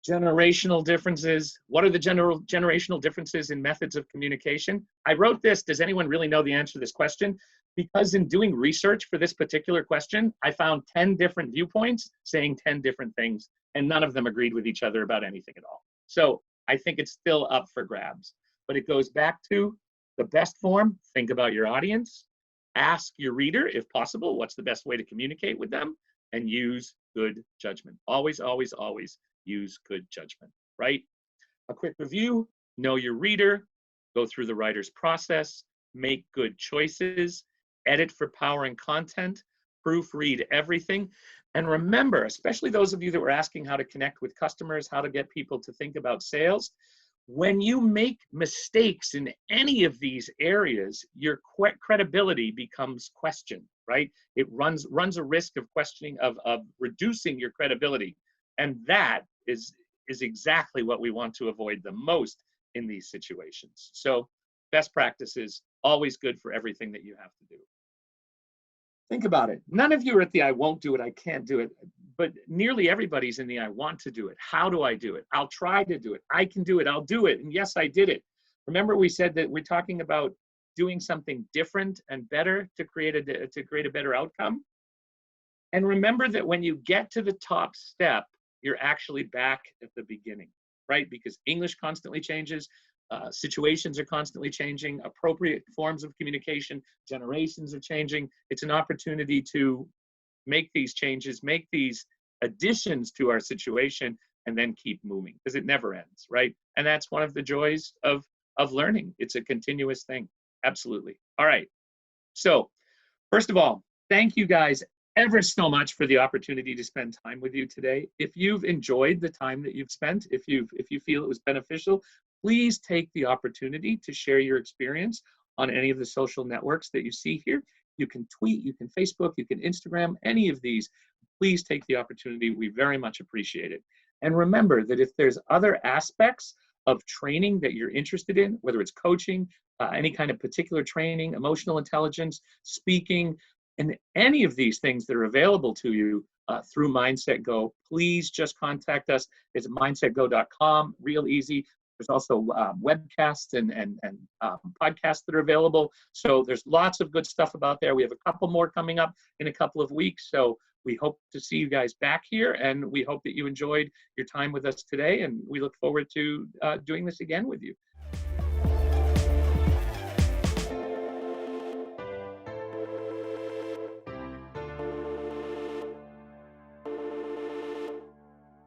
Generational differences. What are the generational differences in methods of communication? I wrote this. Does anyone really know the answer to this question? Because in doing research for this particular question, I found 10 different viewpoints saying 10 different things, and none of them agreed with each other about anything at all. So I think it's still up for grabs. But it goes back to the best form. Think about your audience. Ask your reader, if possible, what's the best way to communicate with them, and use good judgment. Always, always, always use good judgment, right? A quick review, know your reader, go through the writer's process, make good choices, edit for power and content, proofread everything. And remember, especially those of you that were asking how to connect with customers, how to get people to think about sales, when you make mistakes in any of these areas, your credibility becomes questioned, right? It runs a risk of questioning, of reducing your credibility. And that is exactly what we want to avoid the most in these situations. So best practices, always good for everything that you have to do. Think about it. None of you are at the I won't do it, I can't do it, but nearly everybody's in the I want to do it. How do I do it? I'll try to do it. I can do it. I'll do it. And yes, I did it. Remember, we said that we're talking about doing something different and better to create a better outcome. And remember that when you get to the top step, you're actually back at the beginning, right? Because English constantly changes, situations are constantly changing, appropriate forms of communication, generations are changing. It's an opportunity to make these changes, make these additions to our situation, and then keep moving, because it never ends, right? And that's one of the joys of learning. It's a continuous thing, absolutely. All right, so first of all, thank you guys ever so much for the opportunity to spend time with you today. If you've enjoyed the time that you've spent, if you feel it was beneficial, please take the opportunity to share your experience on any of the social networks that you see here. You can tweet, you can Facebook, you can Instagram, any of these. Please take the opportunity. We very much appreciate it. And remember that if there's other aspects of training that you're interested in, whether it's coaching, any kind of particular training, emotional intelligence, speaking, and any of these things that are available to you through Mindset Go, please just contact us. It's mindsetgo.com, real easy. There's also webcasts and podcasts that are available. So there's lots of good stuff about there. We have a couple more coming up in a couple of weeks. So we hope to see you guys back here, and we hope that you enjoyed your time with us today. And we look forward to doing this again with you.